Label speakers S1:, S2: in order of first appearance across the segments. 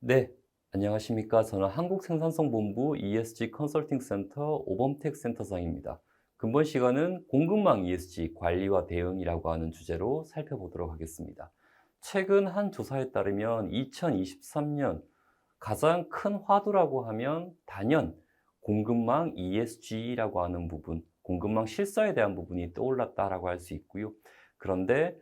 S1: 네, 안녕하십니까. 저는 한국생산성본부 ESG 컨설팅센터 오범택 센터장입니다. 근본 시간은 공급망 ESG 관리와 대응이라고 하는 주제로 살펴보도록 하겠습니다. 최근 한 조사에 따르면 2023년 가장 큰 화두라고 하면 단연 공급망 ESG라고 하는 부분, 공급망 실사에 대한 부분이 떠올랐다라고 할 수 있고요. 그런데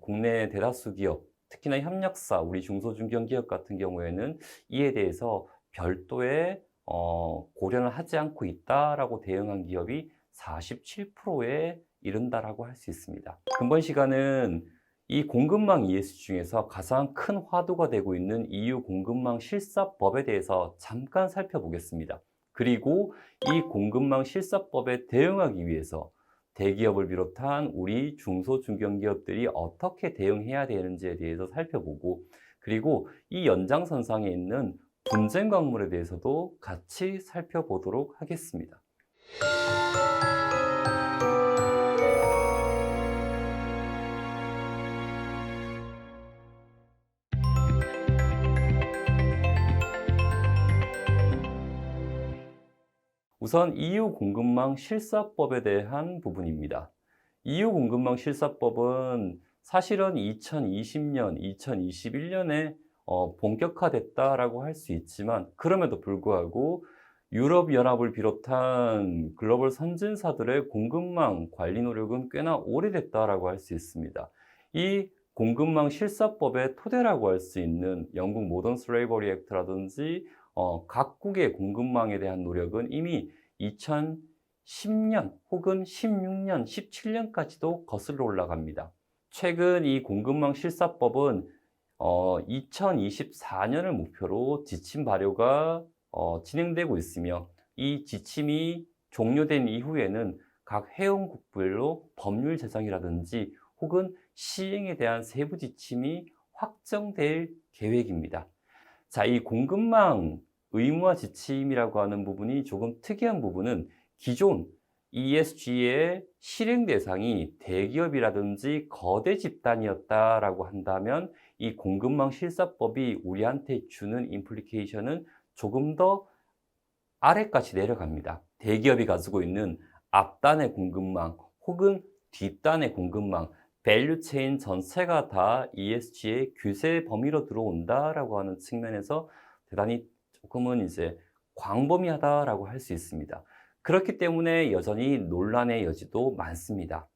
S1: 국내 대다수 기업, 특히나 협력사, 우리 중소중견기업 같은 경우에는 이에 대해서 별도의 고려를 하지 않고 있다라고 대응한 기업이 47%에 이른다라고 할 수 있습니다. 근본 시간은 이 공급망 ESG 중에서 가장 큰 화두가 되고 있는 EU 공급망 실사법에 대해서 잠깐 살펴보겠습니다. 그리고 이 공급망 실사법에 대응하기 위해서 대기업을 비롯한 우리 중소 중견기업들이 어떻게 대응해야 되는지에 대해서 살펴보고, 그리고 이 연장선상에 있는 분쟁 광물에 대해서도 같이 살펴보도록 하겠습니다. 우선 EU 공급망 실사법에 대한 부분입니다. EU 공급망 실사법은 사실은 2020년, 2021년에 본격화됐다라고 할 수 있지만, 그럼에도 불구하고 유럽연합을 비롯한 글로벌 선진사들의 공급망 관리 노력은 꽤나 오래됐다라고 할 수 있습니다. 이 공급망 실사법의 토대라고 할 수 있는 영국 모던 슬레이버리 액트라든지 각국의 공급망에 대한 노력은 이미 2010년 혹은 16년, 17년까지도 거슬러 올라갑니다. 최근 이 공급망 실사법은 2024년을 목표로 지침 발효가 진행되고 있으며, 이 지침이 종료된 이후에는 각 회원국별로 법률 제정이라든지 혹은 시행에 대한 세부 지침이 확정될 계획입니다. 자, 이 공급망 의무화 지침이라고 하는 부분이 조금 특이한 부분은, 기존 ESG의 실행 대상이 대기업이라든지 거대 집단이었다라고 한다면, 이 공급망 실사법이 우리한테 주는 임플리케이션은 조금 더 아래까지 내려갑니다. 대기업이 가지고 있는 앞단의 공급망 혹은 뒷단의 공급망, 밸류체인 전체가 다 ESG의 규제 범위로 들어온다라고 하는 측면에서 대단히 조금은 이제 광범위하다라고 할 수 있습니다. 그렇기 때문에 여전히 논란의 여지도 많습니다.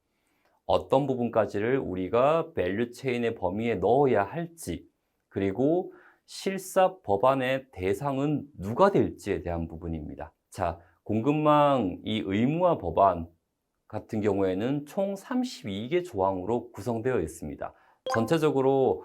S1: 어떤 부분까지를 우리가 밸류체인의 범위에 넣어야 할지, 그리고 실사 법안의 대상은 누가 될지에 대한 부분입니다. 자, 공급망 이 의무화 법안 같은 경우에는 총 32개 조항으로 구성되어 있습니다. 전체적으로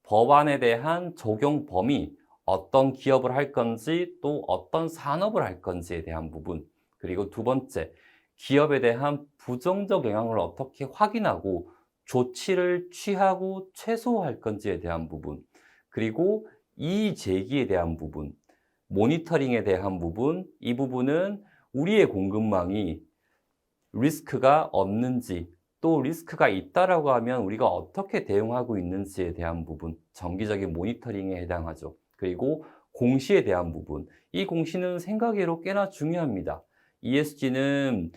S1: 법안에 대한 적용 범위, 어떤 기업을 할 건지 또 어떤 산업을 할 건지에 대한 부분, 그리고 두 번째, 기업에 대한 부정적 영향을 어떻게 확인하고 조치를 취하고 최소화할 건지에 대한 부분, 그리고 이의 제기에 대한 부분, 모니터링에 대한 부분, 이 부분은 우리의 공급망이 리스크가 없는지, 또 리스크가 있다라고 하면 우리가 어떻게 대응하고 있는지에 대한 부분, 정기적인 모니터링에 해당하죠. 그리고 공시에 대한 부분, 이 공시는 생각외로 꽤나 중요합니다. ESG는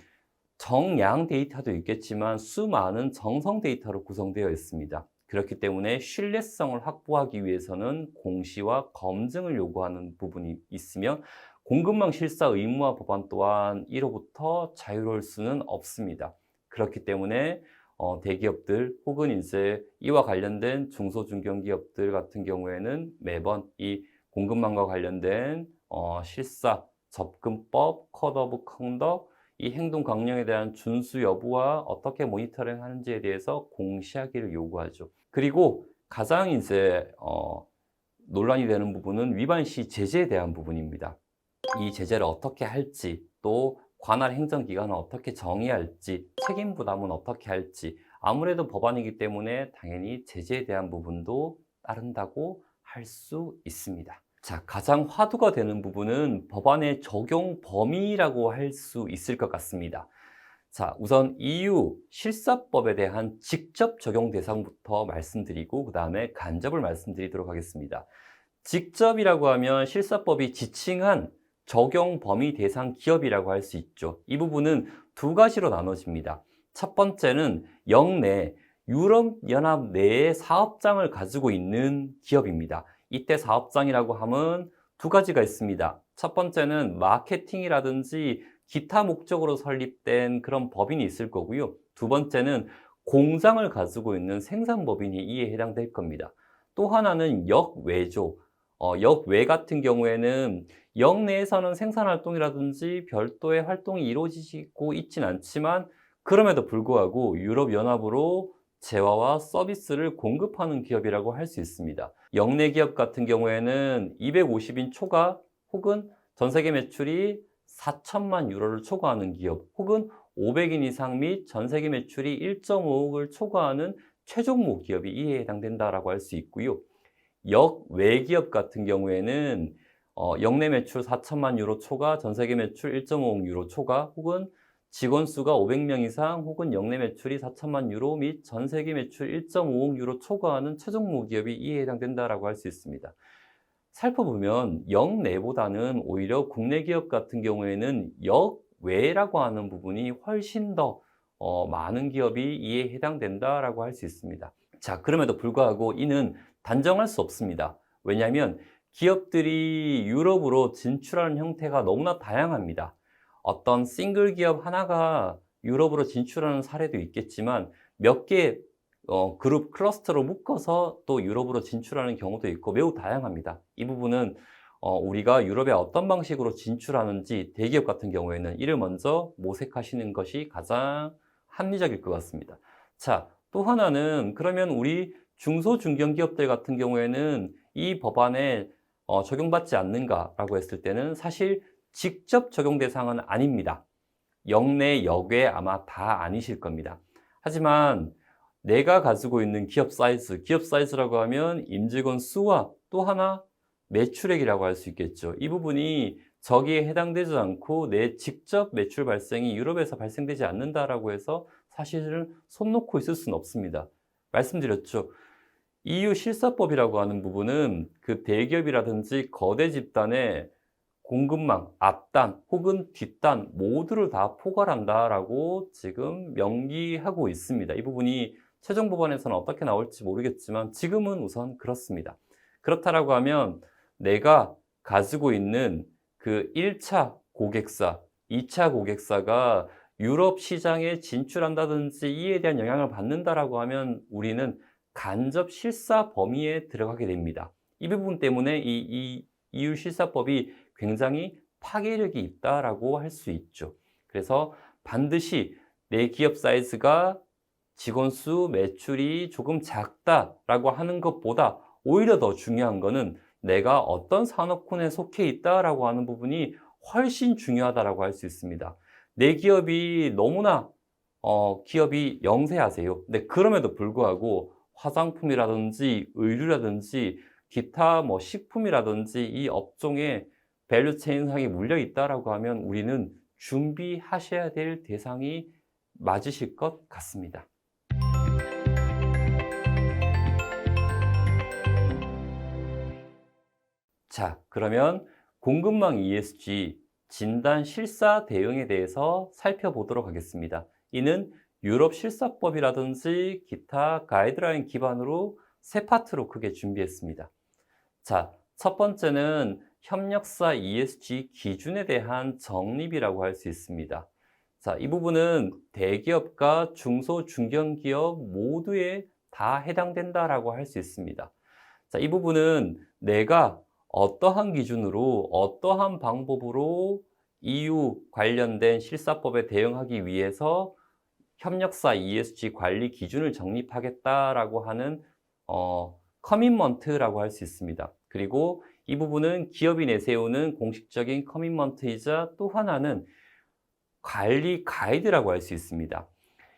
S1: 정량 데이터도 있겠지만 수많은 정성 데이터로 구성되어 있습니다. 그렇기 때문에 신뢰성을 확보하기 위해서는 공시와 검증을 요구하는 부분이 있으며, 공급망 실사 의무화 법안 또한 이로부터 자유로울 수는 없습니다. 그렇기 때문에 대기업들 혹은 이제 이와 관련된 중소중견기업들 같은 경우에는 매번 이 공급망과 관련된 실사, 접근법, 코드 오브 컨덕, 이 행동 강령에 대한 준수 여부와 어떻게 모니터링 하는지에 대해서 공시하기를 요구하죠. 그리고 가장 이제 논란이 되는 부분은 위반 시 제재에 대한 부분입니다. 이 제재를 어떻게 할지, 또 관할 행정기관은 어떻게 정의할지, 책임 부담은 어떻게 할지, 아무래도 법안이기 때문에 당연히 제재에 대한 부분도 따른다고 할 수 있습니다. 자, 가장 화두가 되는 부분은 법안의 적용 범위라고 할 수 있을 것 같습니다. 자, 우선 EU 실사법에 대한 직접 적용 대상부터 말씀드리고, 그 다음에 간접을 말씀드리도록 하겠습니다. 직접이라고 하면 실사법이 지칭한 적용 범위 대상 기업이라고 할 수 있죠. 이 부분은 두 가지로 나눠집니다. 첫 번째는 영내 유럽연합 내에 사업장을 가지고 있는 기업입니다. 이때 사업장이라고 하면 두 가지가 있습니다. 첫 번째는 마케팅이라든지 기타 목적으로 설립된 그런 법인이 있을 거고요. 두 번째는 공장을 가지고 있는 생산법인이 이에 해당될 겁니다. 또 하나는 역외죠. 역외 같은 경우에는 역내에서는 생산활동이라든지 별도의 활동이 이루어지고 있진 않지만 그럼에도 불구하고 유럽연합으로 재화와 서비스를 공급하는 기업이라고 할 수 있습니다. 역내 기업 같은 경우에는 250인 초과 혹은 전 세계 매출이 4천만 유로를 초과하는 기업 혹은 500인 이상 및 전 세계 매출이 1.5억을 초과하는 최종목 기업이 이에 해당된다라고 할 수 있고요. 역외기업 같은 경우에는 역내 매출 4천만 유로 초과, 전 세계 매출 1.5억 유로 초과, 혹은 직원 수가 500명 이상, 혹은 역내 매출이 4천만 유로 및 전 세계 매출 1.5억 유로 초과하는 최종목 기업이 이에 해당된다라고 할 수 있습니다. 살펴보면 역내보다는 오히려 국내 기업 같은 경우에는 역외라고 하는 부분이 훨씬 더 많은 기업이 이에 해당된다라고 할 수 있습니다. 자, 그럼에도 불구하고 이는 단정할 수 없습니다. 왜냐하면 기업들이 유럽으로 진출하는 형태가 너무나 다양합니다. 어떤 싱글 기업 하나가 유럽으로 진출하는 사례도 있겠지만 몇 개 그룹 클러스터로 묶어서 또 유럽으로 진출하는 경우도 있고 매우 다양합니다. 이 부분은 우리가 유럽에 어떤 방식으로 진출하는지 대기업 같은 경우에는 이를 먼저 모색하시는 것이 가장 합리적일 것 같습니다. 자, 또 하나는 그러면 우리 중소중견기업들 같은 경우에는 이 법안에 적용받지 않는가라고 했을 때는 사실 직접 적용 대상은 아닙니다. 역내, 역외 아마 다 아니실 겁니다. 하지만 내가 가지고 있는 기업 사이즈라고 하면 임직원 수와 또 하나 매출액이라고 할 수 있겠죠. 이 부분이 저기에 해당되지 않고 내 직접 매출 발생이 유럽에서 발생되지 않는다라고 해서 사실은 손 놓고 있을 수는 없습니다. 말씀드렸죠. EU 실사법이라고 하는 부분은 그 대기업이라든지 거대 집단의 공급망, 앞단 혹은 뒷단 모두를 다 포괄한다라고 지금 명기하고 있습니다. 이 부분이 최종 법안에서는 어떻게 나올지 모르겠지만 지금은 우선 그렇습니다. 그렇다라고 하면 내가 가지고 있는 그 1차 고객사, 2차 고객사가 유럽 시장에 진출한다든지 이에 대한 영향을 받는다라고 하면 우리는 간접 실사 범위에 들어가게 됩니다. 이 부분 때문에 이 EU 실사법이 굉장히 파괴력이 있다라고 할 수 있죠. 그래서 반드시 내 기업 사이즈가 직원 수, 매출이 조금 작다라고 하는 것보다 오히려 더 중요한 거는 내가 어떤 산업군에 속해 있다라고 하는 부분이 훨씬 중요하다라고 할 수 있습니다. 내 기업이 너무나 기업이 영세하세요. 근데 그럼에도 불구하고 화장품이라든지 의류라든지 기타 뭐 식품이라든지 이 업종에 밸류체인상에 물려 있다라고 하면 우리는 준비하셔야 될 대상이 맞으실 것 같습니다. 자, 그러면 공급망 ESG 진단 실사 대응에 대해서 살펴보도록 하겠습니다. 이는 유럽 실사법이라든지 기타 가이드라인 기반으로 세 파트로 크게 준비했습니다. 자, 첫 번째는 협력사 ESG 기준에 대한 정립이라고 할 수 있습니다. 자, 이 부분은 대기업과 중소, 중견기업 모두에 다 해당된다라고 할 수 있습니다. 자, 이 부분은 내가 어떠한 기준으로, 어떠한 방법으로 EU 관련된 실사법에 대응하기 위해서 협력사 ESG 관리 기준을 정립하겠다라고 하는 커밋먼트라고 할 수 있습니다. 그리고 이 부분은 기업이 내세우는 공식적인 커밋먼트이자 또 하나는 관리 가이드라고 할 수 있습니다.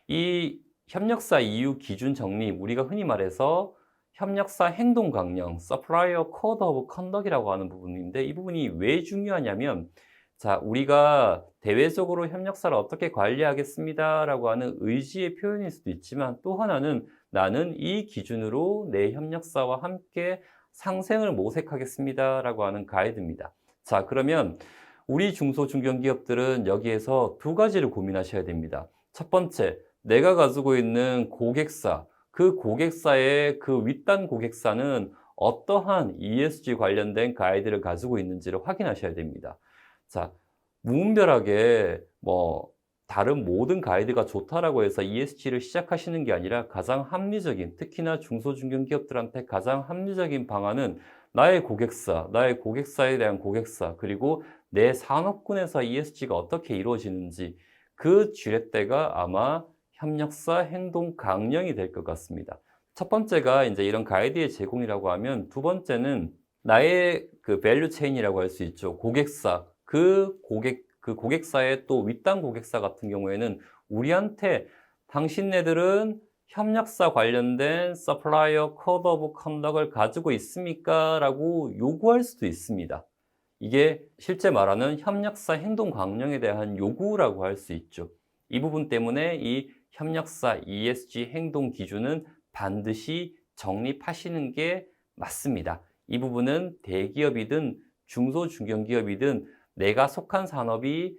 S1: 이 협력사 EU 기준 정립, 우리가 흔히 말해서 협력사 행동 강령, Supplier Code of Conduct이라고 하는 부분인데 이 부분이 왜 중요하냐면 자, 우리가 대외적으로 협력사를 어떻게 관리하겠습니다라고 하는 의지의 표현일 수도 있지만 또 하나는 나는 이 기준으로 내 협력사와 함께 상생을 모색하겠습니다라고 하는 가이드입니다. 자, 그러면 우리 중소중견기업들은 여기에서 두 가지를 고민하셔야 됩니다. 첫 번째, 내가 가지고 있는 고객사, 그 고객사의 그 윗단 고객사는 어떠한 ESG 관련된 가이드를 가지고 있는지를 확인하셔야 됩니다. 자, 무분별하게 다른 모든 가이드가 좋다라고 해서 ESG를 시작하시는 게 아니라 가장 합리적인, 특히나 중소중견기업들한테 가장 합리적인 방안은 나의 고객사, 나의 고객사에 대한 고객사, 그리고 내 산업군에서 ESG가 어떻게 이루어지는지 그 쥐렛대가 아마 협력사 행동 강령이 될 것 같습니다. 첫 번째가 이제 이런 가이드의 제공이라고 하면, 두 번째는 나의 그 밸류 체인이라고 할 수 있죠. 고객사, 그 고객사의 또 윗단 고객사 같은 경우에는 우리한테 당신네들은 협력사 관련된 서플라이어 코드 오브 컨덕을 가지고 있습니까? 라고 요구할 수도 있습니다. 이게 실제 말하는 협력사 행동 강령에 대한 요구라고 할 수 있죠. 이 부분 때문에 이 협력사 ESG 행동 기준은 반드시 정립하시는 게 맞습니다. 이 부분은 대기업이든 중소중견기업이든 내가 속한 산업이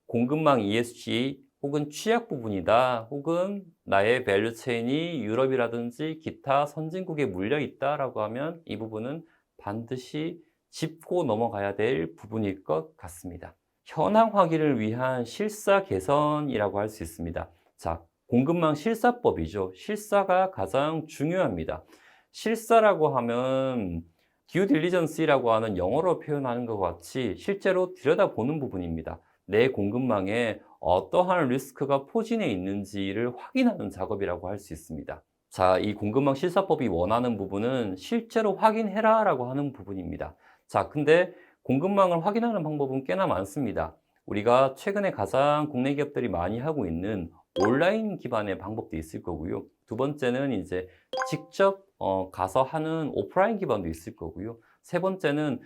S1: 공급망 ESG 혹은 취약 부분이다, 혹은 나의 밸류 체인이 유럽이라든지 기타 선진국에 물려 있다라고 하면 이 부분은 반드시 짚고 넘어가야 될 부분일 것 같습니다. 현황 확인을 위한 실사 개선이라고 할 수 있습니다. 자, 공급망 실사법이죠. 실사가 가장 중요합니다. 실사라고 하면 due diligence라고 하는 영어로 표현하는 것 같이 실제로 들여다보는 부분입니다. 내 공급망에 어떠한 리스크가 포진해 있는지를 확인하는 작업이라고 할 수 있습니다. 자, 이 공급망 실사법이 원하는 부분은 실제로 확인해라 라고 하는 부분입니다. 자, 근데 공급망을 확인하는 방법은 꽤나 많습니다. 우리가 최근에 가장 국내 기업들이 많이 하고 있는 온라인 기반의 방법도 있을 거고요. 두 번째는 이제 직접 가서 하는 오프라인 기반도 있을 거고요. 세 번째는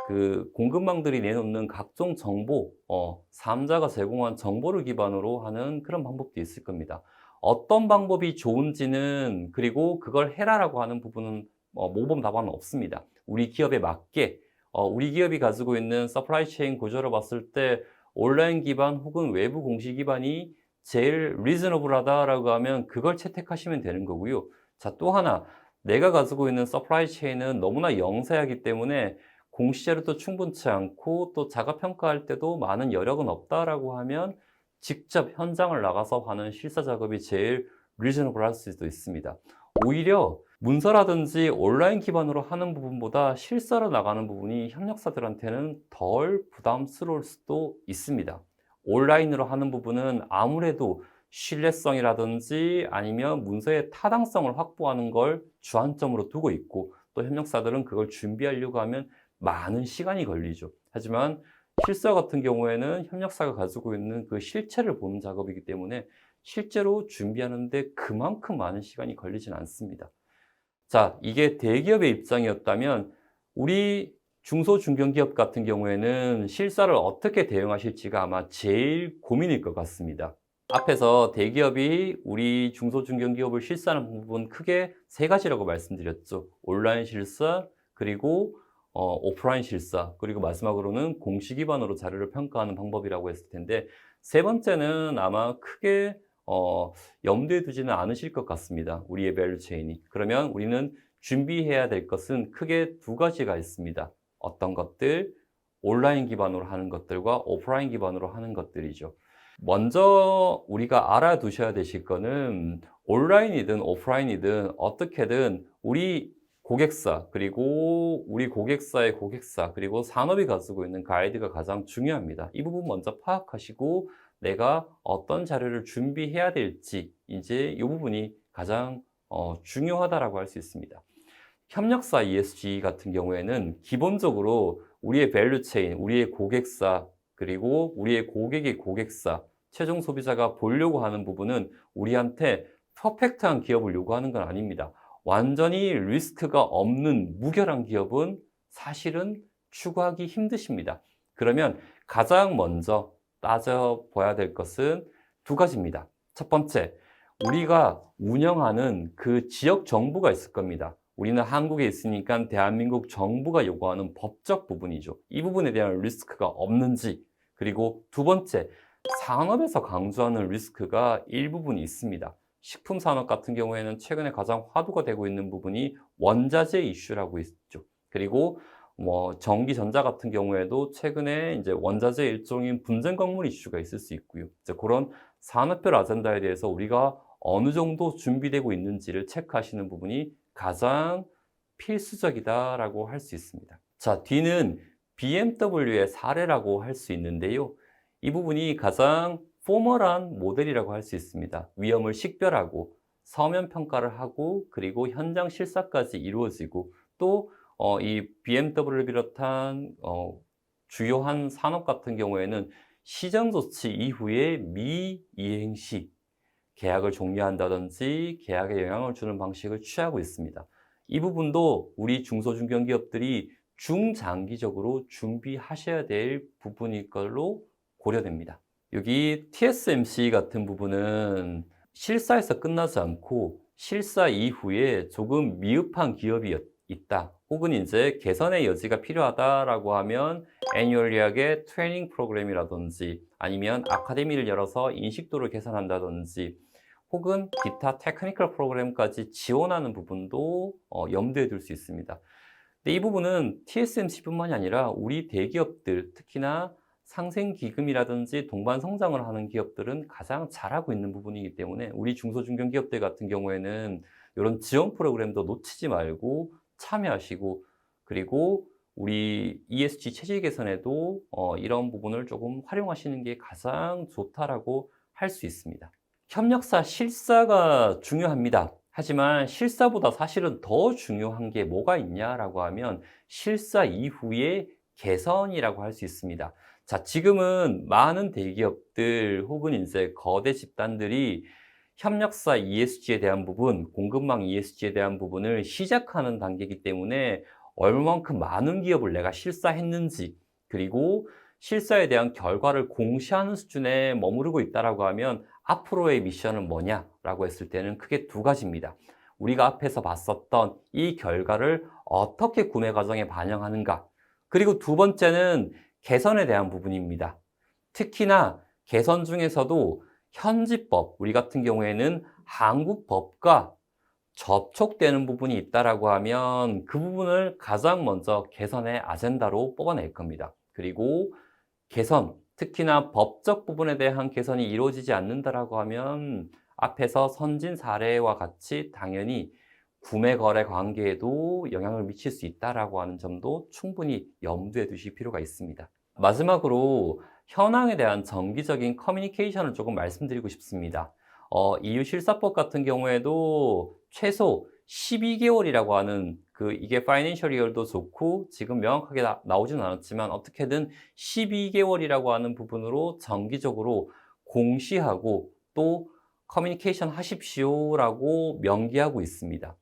S1: 그 공급망들이 내놓는 각종 정보, 사업자가 제공한 정보를 기반으로 하는 그런 방법도 있을 겁니다. 어떤 방법이 좋은지는, 그리고 그걸 해라라고 하는 부분은 모범 답안은 없습니다. 우리 기업에 맞게 우리 기업이 가지고 있는 서플라이 체인 구조를 봤을 때 온라인 기반 혹은 외부 공시 기반이 제일 리즈너블하다라고 하면 그걸 채택하시면 되는 거고요. 자, 또 하나, 내가 가지고 있는 서플라이 체인은 너무나 영세하기 때문에 공시 자료도 충분치 않고 또 자가 평가할 때도 많은 여력은 없다라고 하면 직접 현장을 나가서 하는 실사 작업이 제일 리즈너블할 수도 있습니다. 오히려 문서라든지 온라인 기반으로 하는 부분보다 실사로 나가는 부분이 협력사들한테는 덜 부담스러울 수도 있습니다. 온라인으로 하는 부분은 아무래도 신뢰성이라든지 아니면 문서의 타당성을 확보하는 걸 주안점으로 두고 있고, 또 협력사들은 그걸 준비하려고 하면 많은 시간이 걸리죠. 하지만 실사 같은 경우에는 협력사가 가지고 있는 그 실체를 보는 작업이기 때문에 실제로 준비하는데 그만큼 많은 시간이 걸리진 않습니다. 자, 이게 대기업의 입장이었다면 우리 중소중견기업 같은 경우에는 실사를 어떻게 대응하실지가 아마 제일 고민일 것 같습니다. 앞에서 대기업이 우리 중소중견기업을 실사하는 부분 크게 세 가지라고 말씀드렸죠. 온라인 실사, 그리고 오프라인 실사, 그리고 마지막으로는 공시 기반으로 자료를 평가하는 방법이라고 했을 텐데, 세 번째는 아마 크게 염두에 두지는 않으실 것 같습니다. 우리의 밸류 체인이. 그러면 우리는 준비해야 될 것은 크게 두 가지가 있습니다. 어떤 것들? 온라인 기반으로 하는 것들과 오프라인 기반으로 하는 것들이죠. 먼저 우리가 알아두셔야 되실 거는 온라인이든 오프라인이든 어떻게든 우리 고객사, 그리고 우리 고객사의 고객사, 그리고 산업이 가지고 있는 가이드가 가장 중요합니다. 이 부분 먼저 파악하시고 내가 어떤 자료를 준비해야 될지, 이제 이 부분이 가장 중요하다라고 할 수 있습니다. 협력사 ESG 같은 경우에는 기본적으로 우리의 밸류 체인, 우리의 고객사, 그리고 우리의 고객의 고객사, 최종 소비자가 보려고 하는 부분은 우리한테 퍼펙트한 기업을 요구하는 건 아닙니다. 완전히 리스크가 없는 무결한 기업은 사실은 추구하기 힘드십니다. 그러면 가장 먼저 따져봐야 될 것은 두 가지입니다. 첫 번째, 우리가 운영하는 그 지역 정부가 있을 겁니다. 우리는 한국에 있으니까 대한민국 정부가 요구하는 법적 부분이죠. 이 부분에 대한 리스크가 없는지, 그리고 두 번째, 산업에서 강조하는 리스크가 일부분 있습니다. 식품 산업 같은 경우에는 최근에 가장 화두가 되고 있는 부분이 원자재 이슈라고 있죠. 그리고 전기전자 같은 경우에도 최근에 이제 원자재 일종인 분쟁 광물 이슈가 있을 수 있고요. 이제 그런 산업별 아젠다에 대해서 우리가 어느 정도 준비되고 있는지를 체크하시는 부분이 가장 필수적이다라고 할 수 있습니다. 자, 뒤는 BMW의 사례라고 할 수 있는데요. 이 부분이 가장 포멀한 모델이라고 할 수 있습니다. 위험을 식별하고 서면 평가를 하고 그리고 현장 실사까지 이루어지고 또 이 BMW를 비롯한 주요한 산업 같은 경우에는 시정 조치 이후에 미이행 시 계약을 종료한다든지 계약에 영향을 주는 방식을 취하고 있습니다. 이 부분도 우리 중소중견기업들이 중장기적으로 준비하셔야 될 부분일 걸로 고려됩니다. 여기 TSMC 같은 부분은 실사에서 끝나지 않고 실사 이후에 조금 미흡한 기업이 있다. 혹은 이제 개선의 여지가 필요하다라고 하면 애뉴얼리하게 트레이닝 프로그램이라든지 아니면 아카데미를 열어서 인식도를 개선한다든지 혹은 기타 테크니컬 프로그램까지 지원하는 부분도 염두에 둘 수 있습니다. 근데 이 부분은 TSMC뿐만이 아니라 우리 대기업들, 특히나 상생기금이라든지 동반 성장을 하는 기업들은 가장 잘하고 있는 부분이기 때문에 우리 중소중견기업들 같은 경우에는 이런 지원 프로그램도 놓치지 말고 참여하시고 그리고 우리 ESG 체질 개선에도 이런 부분을 조금 활용하시는 게 가장 좋다라고 할 수 있습니다. 협력사 실사가 중요합니다. 하지만 실사보다 사실은 더 중요한 게 뭐가 있냐라고 하면 실사 이후의 개선이라고 할 수 있습니다. 자, 지금은 많은 대기업들 혹은 이제 거대 집단들이 협력사 ESG에 대한 부분, 공급망 ESG에 대한 부분을 시작하는 단계이기 때문에 얼만큼 많은 기업을 내가 실사했는지 그리고 실사에 대한 결과를 공시하는 수준에 머무르고 있다라고 하면 앞으로의 미션은 뭐냐라고 했을 때는 크게 두 가지입니다. 우리가 앞에서 봤었던 이 결과를 어떻게 구매 과정에 반영하는가. 그리고 두 번째는 개선에 대한 부분입니다. 특히나 개선 중에서도 현지법, 우리 같은 경우에는 한국 법과 접촉되는 부분이 있다라고 하면 그 부분을 가장 먼저 개선의 아젠다로 뽑아낼 겁니다. 그리고 개선, 특히나 법적 부분에 대한 개선이 이루어지지 않는다라고 하면 앞에서 선진 사례와 같이 당연히 구매 거래 관계에도 영향을 미칠 수 있다라고 하는 점도 충분히 염두에 두실 필요가 있습니다. 마지막으로 현황에 대한 정기적인 커뮤니케이션을 조금 말씀드리고 싶습니다. EU 실사법 같은 경우에도 최소 12개월이라고 하는 이게 파이낸셜 이어도 좋고 지금 명확하게 나오지는 않았지만 어떻게든 12개월이라고 하는 부분으로 정기적으로 공시하고 또 커뮤니케이션 하십시오라고 명기하고 있습니다.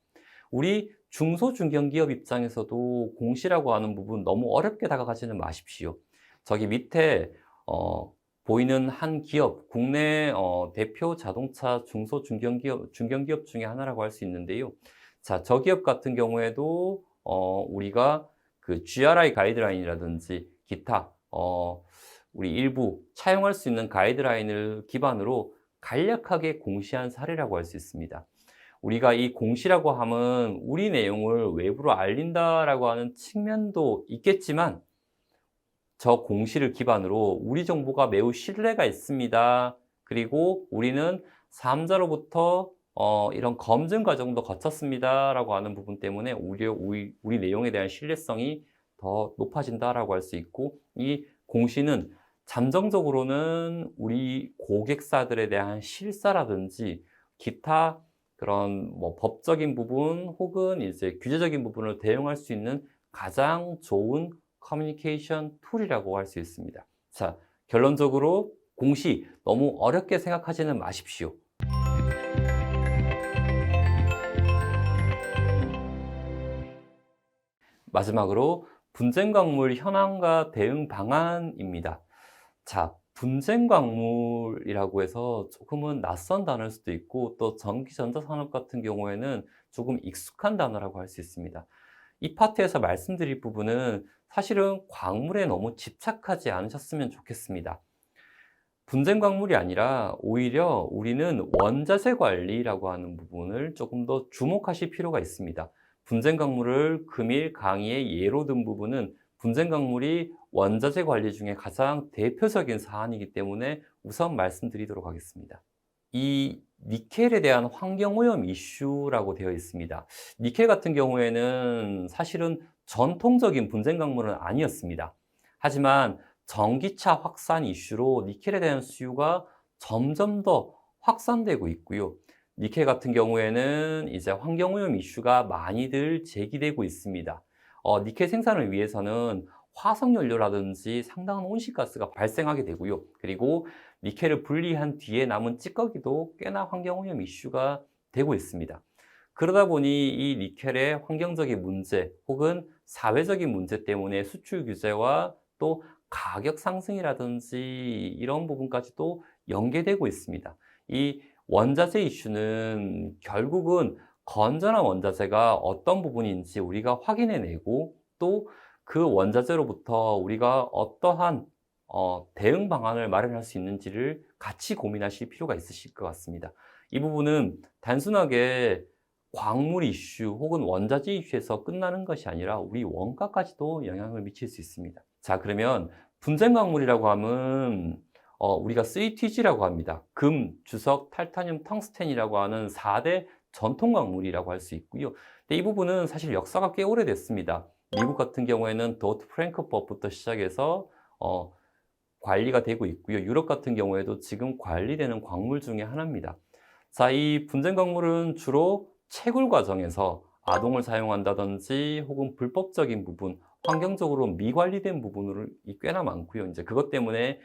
S1: 우리 중소중견기업 입장에서도 공시라고 하는 부분 너무 어렵게 다가가지는 마십시오. 저기 밑에 보이는 한 기업, 국내 대표 자동차 중견기업 중에 하나라고 할 수 있는데요. 자, 저 기업 같은 경우에도 우리가 그 GRI 가이드라인이라든지 기타 우리 일부 차용할 수 있는 가이드라인을 기반으로 간략하게 공시한 사례라고 할 수 있습니다. 우리가 이 공시라고 하면 우리 내용을 외부로 알린다라고 하는 측면도 있겠지만 저 공시를 기반으로 우리 정보가 매우 신뢰가 있습니다. 그리고 우리는 사업자로부터 이런 검증 과정도 거쳤습니다라고 하는 부분 때문에 우리 내용에 대한 신뢰성이 더 높아진다라고 할 수 있고 이 공시는 잠정적으로는 우리 고객사들에 대한 실사라든지 기타 그런 법적인 부분 혹은 이제 규제적인 부분을 대응할 수 있는 가장 좋은 커뮤니케이션 툴이라고 할 수 있습니다. 자, 결론적으로 공시 너무 어렵게 생각하지는 마십시오. 마지막으로 분쟁 광물 현황과 대응 방안입니다. 자, 분쟁 광물이라고 해서 조금은 낯선 단어일 수도 있고 또 전기 전자 산업 같은 경우에는 조금 익숙한 단어라고 할 수 있습니다. 이 파트에서 말씀드릴 부분은 사실은 광물에 너무 집착하지 않으셨으면 좋겠습니다. 분쟁 광물이 아니라 오히려 우리는 원자재 관리라고 하는 부분을 조금 더 주목하실 필요가 있습니다. 분쟁 광물을 금일 강의에 예로 든 부분은 분쟁 광물이 원자재 관리 중에 가장 대표적인 사안이기 때문에 우선 말씀드리도록 하겠습니다. 이 니켈에 대한 환경오염 이슈라고 되어 있습니다. 니켈 같은 경우에는 사실은 전통적인 분쟁 광물은 아니었습니다. 하지만 전기차 확산 이슈로 니켈에 대한 수요가 점점 더 확산되고 있고요. 니켈 같은 경우에는 이제 환경오염 이슈가 많이들 제기되고 있습니다. 니켈 생산을 위해서는 화석연료라든지 상당한 온실가스가 발생하게 되고요. 그리고 니켈을 분리한 뒤에 남은 찌꺼기도 꽤나 환경오염 이슈가 되고 있습니다. 그러다 보니 이 니켈의 환경적인 문제 혹은 사회적인 문제 때문에 수출 규제와 또 가격 상승이라든지 이런 부분까지도 연계되고 있습니다. 이 원자재 이슈는 결국은 건전한 원자재가 어떤 부분인지 우리가 확인해내고 또 그 원자재로부터 우리가 어떠한 대응 방안을 마련할 수 있는지를 같이 고민하실 필요가 있으실 것 같습니다. 이 부분은 단순하게 광물 이슈 혹은 원자재 이슈에서 끝나는 것이 아니라 우리 원가까지도 영향을 미칠 수 있습니다. 자, 그러면 분쟁 광물이라고 하면 우리가 3TG라고 합니다. 금, 주석, 탈타늄, 텅스텐이라고 하는 4대 전통 광물이라고 할 수 있고요. 근데 이 부분은 사실 역사가 꽤 오래됐습니다. 미국 같은 경우에는 도트 프랭크법부터 시작해서 관리가 되고 있고요. 유럽 같은 경우에도 지금 관리되는 광물 중에 하나입니다. 자, 이 분쟁 광물은 주로 채굴 과정에서 아동을 사용한다든지 혹은 불법적인 부분, 환경적으로 미관리된 부분이 꽤나 많고요. 이제 그것 때문에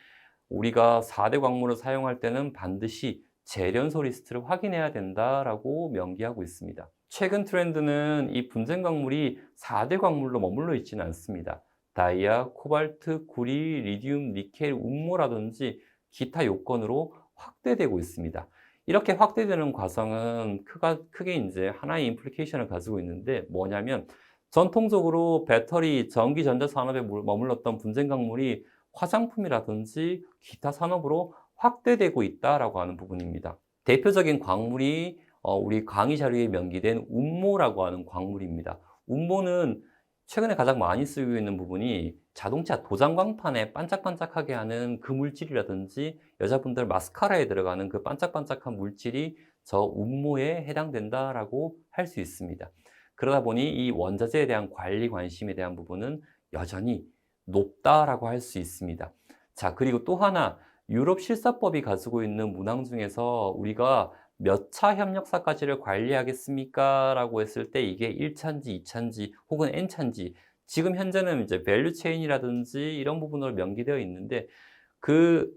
S1: 우리가 4대 광물을 사용할 때는 반드시 재련소 리스트를 확인해야 된다라고 명기하고 있습니다. 최근 트렌드는 이 분쟁 광물이 4대 광물로 머물러 있지는 않습니다. 다이아, 코발트, 구리, 리튬, 니켈, 운모라든지 기타 요건으로 확대되고 있습니다. 이렇게 확대되는 과정은 크게 이제 하나의 임플리케이션을 가지고 있는데 뭐냐면 전통적으로 배터리, 전기, 전자 산업에 머물렀던 분쟁 광물이 화장품이라든지 기타 산업으로 확대되고 있다라고 하는 부분입니다. 대표적인 광물이 우리 강의 자료에 명기된 운모라고 하는 광물입니다. 운모는 최근에 가장 많이 쓰이고 있는 부분이 자동차 도장광판에 반짝반짝하게 하는 그 물질이라든지 여자분들 마스카라에 들어가는 그 반짝반짝한 물질이 저 운모에 해당된다라고 할 수 있습니다. 그러다 보니 이 원자재에 대한 관리 관심에 대한 부분은 여전히 높다라고 할 수 있습니다. 자, 그리고 또 하나 유럽 실사법이 가지고 있는 문항 중에서 우리가 몇 차 협력사까지를 관리하겠습니까? 라고 했을 때 이게 1차인지 2차인지 혹은 N차인지 지금 현재는 이제 밸류 체인이라든지 이런 부분으로 명기되어 있는데 그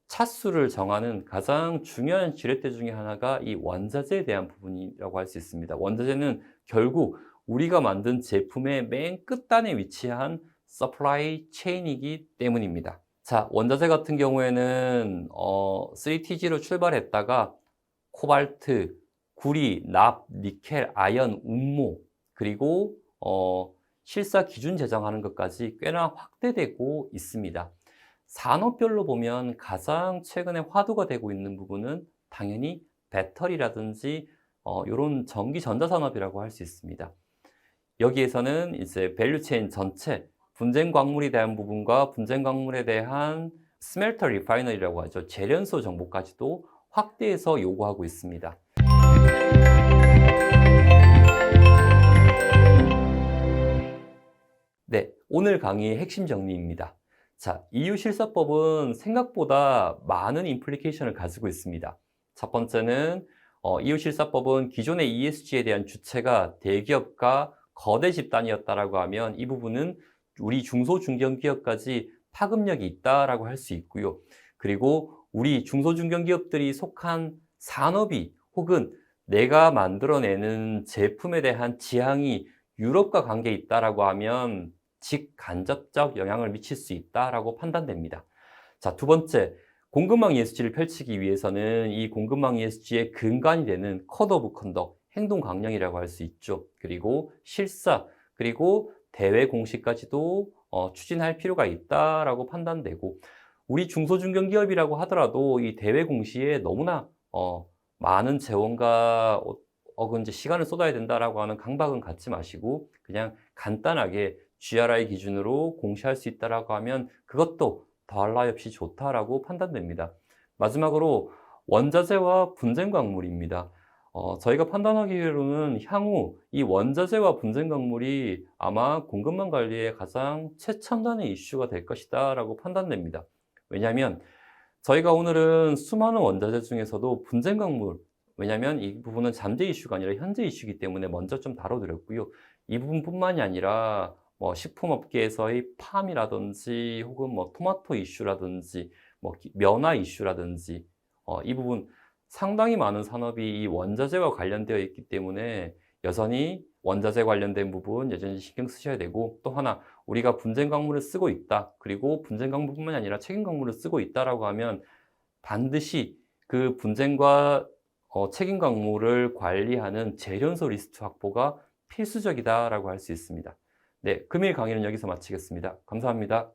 S1: 차수를 정하는 가장 중요한 지렛대 중에 하나가 이 원자재에 대한 부분이라고 할 수 있습니다. 원자재는 결국 우리가 만든 제품의 맨 끝단에 위치한 서플라이 체인이기 때문입니다. 자, 원자재 같은 경우에는 3TG로 출발했다가 코발트, 구리, 납, 니켈, 아연, 운모 그리고 실사 기준 제정하는 것까지 꽤나 확대되고 있습니다. 산업별로 보면 가장 최근에 화두가 되고 있는 부분은 당연히 배터리라든지 이런 전기 전자산업이라고 할 수 있습니다. 여기에서는 이제 밸류체인 전체 분쟁 광물에 대한 부분과 분쟁 광물에 대한 스멜터 리파이너리라고 하죠. 재련소 정보까지도 확대해서 요구하고 있습니다. 네, 오늘 강의의 핵심 정리입니다. 자, EU 실사법은 생각보다 많은 임플리케이션을 가지고 있습니다. 첫 번째는 EU 실사법은 기존의 ESG에 대한 주체가 대기업과 거대 집단이었다라고 하면 이 부분은 우리 중소중견기업까지 파급력이 있다라고 할 수 있고요. 그리고 우리 중소중견기업들이 속한 산업이 혹은 내가 만들어내는 제품에 대한 지향이 유럽과 관계 있다라고 하면 직간접적 영향을 미칠 수 있다라고 판단됩니다. 자, 두 번째, 공급망 ESG를 펼치기 위해서는 이 공급망 ESG의 근간이 되는 코드 오브 컨덕, 행동 강령이라고 할 수 있죠. 그리고 실사, 그리고 대외 공시까지도 추진할 필요가 있다라고 판단되고, 우리 중소중견기업이라고 하더라도 이 대외 공시에 너무나 많은 재원과 이제 시간을 쏟아야 된다라고 하는 강박은 갖지 마시고, 그냥 간단하게 GRI 기준으로 공시할 수 있다라고 하면 그것도 더할 나위 없이 좋다라고 판단됩니다. 마지막으로 원자재와 분쟁 광물입니다. 저희가 판단하기로는 향후 이 원자재와 분쟁 광물이 아마 공급망 관리에 가장 최첨단의 이슈가 될 것이다라고 판단됩니다. 왜냐하면 저희가 오늘은 수많은 원자재 중에서도 분쟁 광물, 왜냐하면 이 부분은 잠재 이슈가 아니라 현재 이슈이기 때문에 먼저 좀 다뤄드렸고요. 이 부분뿐만이 아니라 뭐 식품업계에서의 팜이라든지 혹은 뭐 토마토 이슈라든지 뭐 면화 이슈라든지 이 부분 상당히 많은 산업이 이 원자재와 관련되어 있기 때문에 여전히 원자재 관련된 부분 여전히 신경 쓰셔야 되고, 또 하나 우리가 분쟁 광물을 쓰고 있다, 그리고 분쟁 광물뿐만이 아니라 책임 광물을 쓰고 있다라고 하면 반드시 그 분쟁과 책임 광물을 관리하는 재련소 리스트 확보가 필수적이다라고 할 수 있습니다. 네, 금일 강의는 여기서 마치겠습니다. 감사합니다.